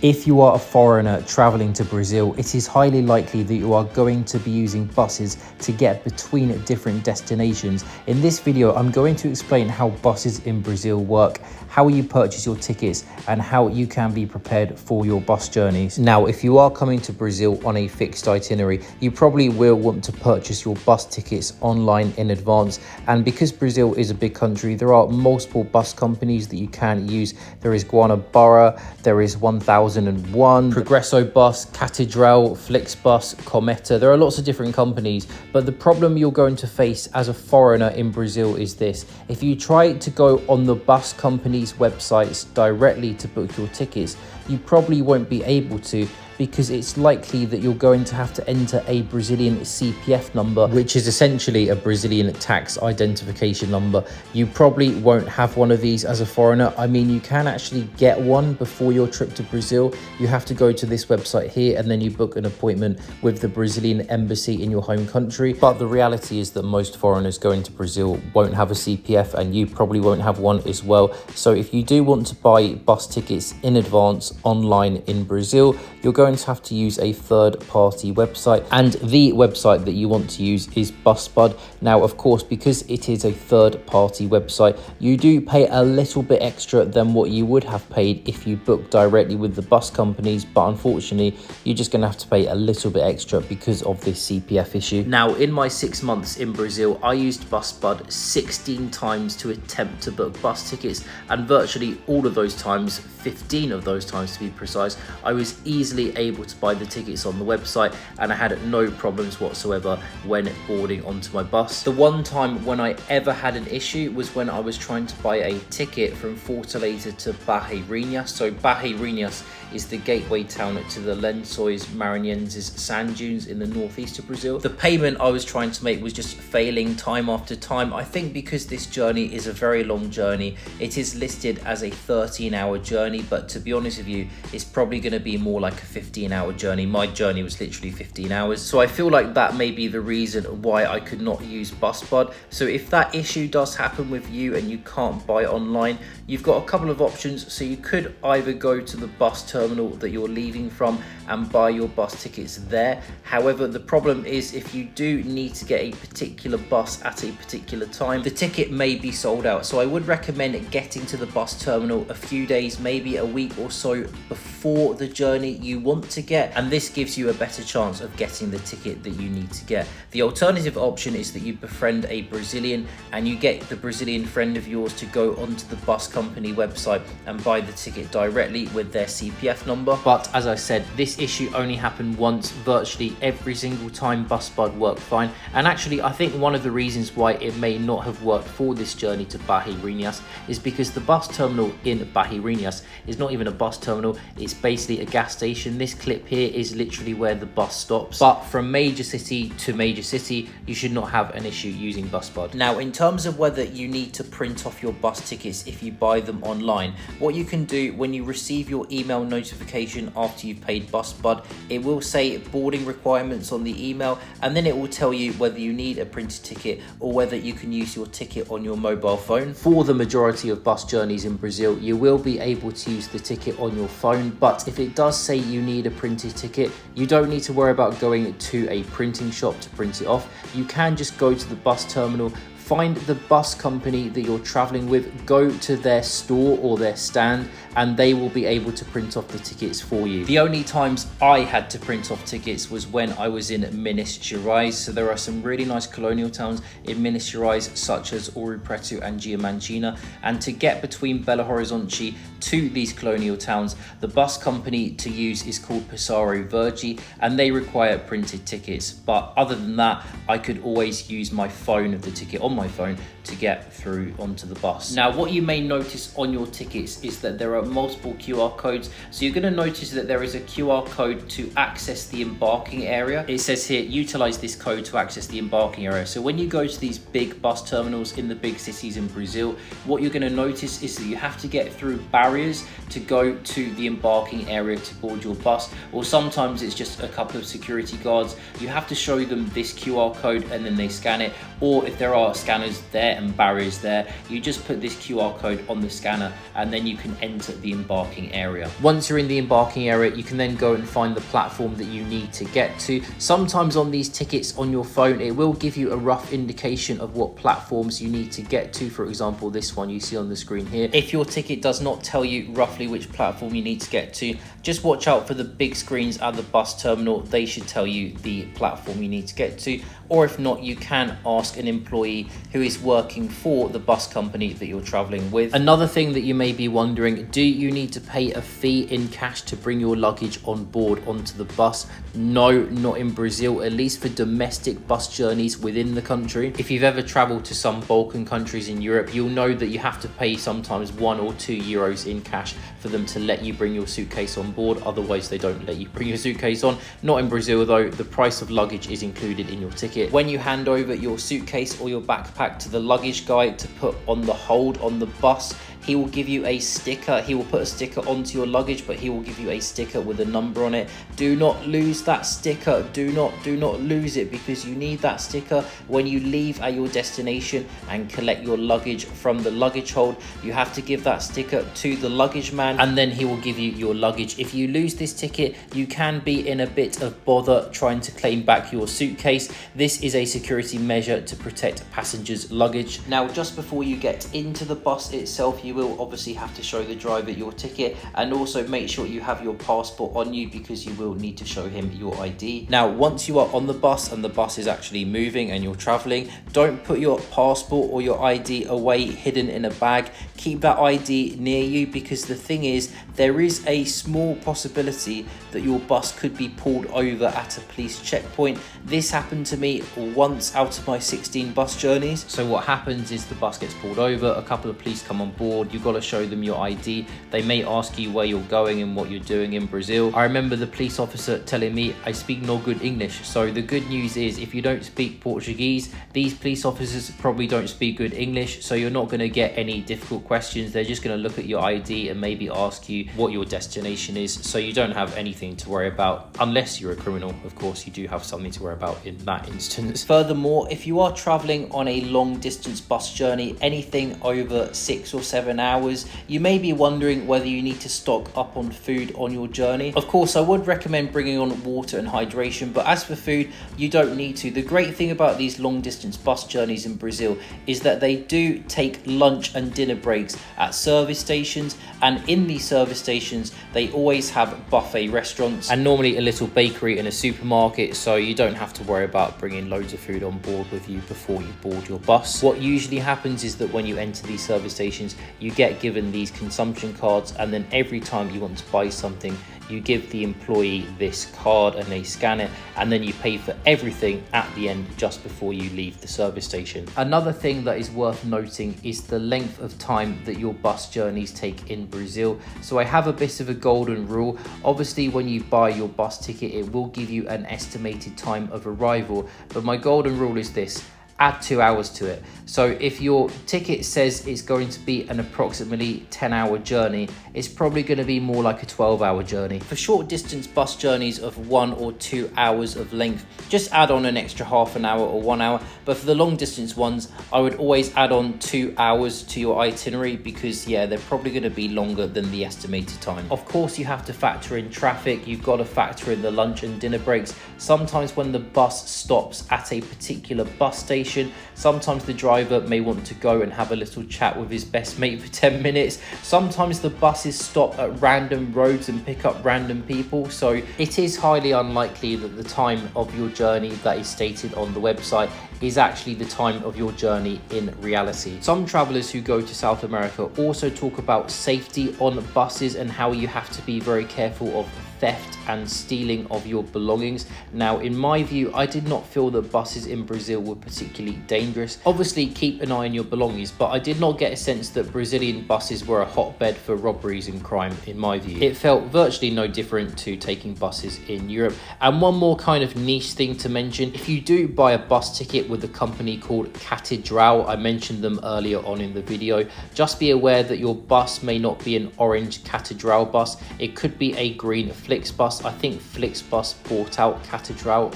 If you are a foreigner traveling to Brazil, it is highly likely that you are going to be using buses to get between different destinations. In this video, I'm going to explain how buses in Brazil work, how you purchase your tickets, and how you can be prepared for your bus journeys. Now, if you are coming to Brazil on a fixed itinerary, you probably will want to purchase your bus tickets online in advance. And because Brazil is a big country, there are multiple bus companies that you can use. There is Guanabara, there is 1001, Progresso Bus, Catedral, Flixbus, Cometa. There are lots of different companies, but the problem you're going to face as a foreigner in Brazil is this. If you try to go on the bus company's websites directly to book your tickets, you probably won't be able to, because it's likely that you're going to have to enter a Brazilian CPF number, which is essentially a Brazilian tax identification number. You probably won't have one of these as a foreigner. I mean, you can actually get one before your trip to Brazil. You have to go to this website here and then you book an appointment with the Brazilian embassy in your home country. But the reality is that most foreigners going to Brazil won't have a CPF, and you probably won't have one as well. So if you do want to buy bus tickets in advance online in Brazil, you're going to have to use a third-party website, and the website that you want to use is BusBud. Now, of course, because it is a third-party website, you do pay a little bit extra than what you would have paid if you booked directly with the bus companies, but unfortunately, you're just going to have to pay a little bit extra because of this CPF issue. Now, in my 6 months in Brazil, I used BusBud 16 times to attempt to book bus tickets, and virtually all of those times, 15 of those times to be precise, I was easily able to buy the tickets on the website, and I had no problems whatsoever when boarding onto my bus. The one time when I ever had an issue was when I was trying to buy a ticket from Fortaleza to Barreirinhas. So Barreirinhas is the gateway town to the Lençóis Maranhenses sand dunes in the northeast of Brazil. The payment I was trying to make was just failing time after time. I think because this journey is a very long journey, it is listed as a 13-hour journey, but to be honest with you, it's probably going to be more like a 15-hour journey. My journey was literally 15 hours. So I feel like that may be the reason why I could not use BusBud. So if that issue does happen with you and you can't buy online, you've got a couple of options. So you could either go to the bus terminal that you're leaving from and buy your bus tickets there. However, the problem is if you do need to get a particular bus at a particular time, the ticket may be sold out. So I would recommend getting to the bus terminal a few days, maybe a week or so before the journey you want to get, and this gives you a better chance of getting the ticket that you need to get. The alternative option is that you befriend a Brazilian and you get the Brazilian friend of yours to go onto the bus company website and buy the ticket directly with their CPF number. But as I said, this issue only happened once. Virtually every single time BusBud worked fine, and actually I think one of the reasons why it may not have worked for this journey to Barreirinhas is because the bus terminal in Barreirinhas is not even a bus terminal, it's basically a gas station. This clip here is literally where the bus stops, but from major city to major city, you should not have an issue using BusBud. Now, in terms of whether you need to print off your bus tickets if you buy them online, what you can do when you receive your email notification after you've paid BusBud, it will say boarding requirements on the email, and then it will tell you whether you need a printed ticket or whether you can use your ticket on your mobile phone. For the majority of bus journeys in Brazil, you will be able to use the ticket on your phone, but if it does say you need a printed ticket, you don't need to worry about going to a printing shop to print it off. You can just go to the bus terminal, find the bus company that you're traveling with, go to their store or their stand, and they will be able to print off the tickets for you. The only times I had to print off tickets was when I was in Minas Gerais. So there are some really nice colonial towns in Minas Gerais, such as Ouro Preto and Diamantina. And to get between Belo Horizonte to these colonial towns, the bus company to use is called Passaro Verde, and they require printed tickets. But other than that, I could always use my phone, the ticket on my phone, to get through onto the bus. Now, what you may notice on your tickets is that there are multiple QR codes. So you're going to notice that there is a QR code to access the embarking area. It says here, utilize this code to access the embarking area. So when you go to these big bus terminals in the big cities in Brazil, what you're going to notice is that you have to get through barriers to go to the embarking area to board your bus, or sometimes it's just a couple of security guards. You have to show them this QR code and then they scan it, or if there are scanners there and barriers there. You just put this QR code on the scanner and then you can enter the embarking area. Once you're in the embarking area, you can then go and find the platform that you need to get to. Sometimes on these tickets on your phone, it will give you a rough indication of what platforms you need to get to. For example, this one you see on the screen here. If your ticket does not tell you roughly which platform you need to get to, just watch out for the big screens at the bus terminal. They should tell you the platform you need to get to. Or if not, you can ask an employee who is working for the bus company that you're traveling with. Another thing that you may be wondering, do you need to pay a fee in cash to bring your luggage on board onto the bus? No, not in Brazil, at least for domestic bus journeys within the country. If you've ever traveled to some Balkan countries in Europe, you'll know that you have to pay sometimes €1 or €2 in cash for them to let you bring your suitcase on board. Otherwise, they don't let you bring your suitcase on. Not in Brazil though, the price of luggage is included in your ticket. When you hand over your suitcase or your backpack to the luggage guy to put on the hold on the bus, he will give you a sticker. He will put a sticker onto your luggage, but he will give you a sticker with a number on it. Do not lose that sticker. Do not lose it, because you need that sticker when you leave at your destination and collect your luggage from the luggage hold. You have to give that sticker to the luggage man and then he will give you your luggage. If you lose this ticket, you can be in a bit of bother trying to claim back your suitcase. This is a security measure to protect passengers' luggage. Now, just before you get into the bus itself, you will obviously have to show the driver your ticket, and also make sure you have your passport on you, because you will need to show him your ID. Now, once you are on the bus and the bus is actually moving and you're traveling, don't put your passport or your ID away hidden in a bag. Keep that ID near you, because the thing is, there is a small possibility that your bus could be pulled over at a police checkpoint. This happened to me once out of my 16 bus journeys. So what happens is the bus gets pulled over, a couple of police come on board, you've got to show them your ID. They may ask you where you're going and what you're doing in Brazil. I remember the police officer telling me I speak no good English. So the good news is, if you don't speak Portuguese, these police officers probably don't speak good English, so you're not going to get any difficult questions. They're just going to look at your ID and maybe ask you what your destination is, so you don't have anything to worry about, unless you're a criminal. Of course, you do have something to worry about in that instance. Furthermore, if you are traveling on a long distance bus journey, anything over 6 or 7 hours, you may be wondering whether you need to stock up on food on your journey. Of course, I would recommend bringing on water and hydration, but as for food, you don't need to. The great thing about these long distance bus journeys in Brazil is that they do take lunch and dinner breaks at service stations, and in these service stations they always have buffet restaurants and normally a little bakery and a supermarket, so you don't have to worry about bringing loads of food on board with you before you board your bus. What usually happens is that when you enter these service stations, you get given these consumption cards, and then every time you want to buy something, you give the employee this card and they scan it, and then you pay for everything at the end just before you leave the service station. Another thing that is worth noting is the length of time that your bus journeys take in Brazil. So I have a bit of a golden rule. Obviously, when you buy your bus ticket, it will give you an estimated time of arrival, but my golden rule is this: add 2 hours to it. So if your ticket says it's going to be an approximately 10-hour journey, it's probably going to be more like a 12-hour journey. For short distance bus journeys of 1 or 2 hours of length, just add on an extra half an hour or 1 hour. But for the long distance ones, I would always add on 2 hours to your itinerary, because yeah, they're probably going to be longer than the estimated time. Of course, you have to factor in traffic. You've got to factor in the lunch and dinner breaks. Sometimes when the bus stops at a particular bus station, sometimes the driver may want to go and have a little chat with his best mate for 10 minutes. Sometimes the buses stop at random roads and pick up random people. So it is highly unlikely that the time of your journey that is stated on the website is actually the time of your journey in reality. Some travelers who go to South America also talk about safety on buses and how you have to be very careful of theft and stealing of your belongings. Now, in my view, I did not feel that buses in Brazil were particularly dangerous. Obviously, keep an eye on your belongings, but I did not get a sense that Brazilian buses were a hotbed for robberies and crime, in my view. It felt virtually no different to taking buses in Europe. And one more kind of niche thing to mention: if you do buy a bus ticket with a company called Catedral, I mentioned them earlier on in the video, just be aware that your bus may not be an orange Catedral bus. It could be a green Flixbus. I think Flixbus bought out Catedral,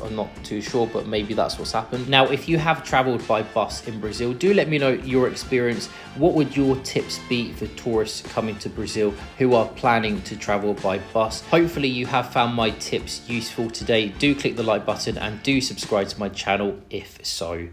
I'm not too sure, but maybe that's what's happened. Now, if you have traveled by bus in Brazil, do let me know your experience. What would your tips be for tourists coming to Brazil who are planning to travel by bus? Hopefully you have found my tips useful today. Do click the like button and do subscribe to my channel if so.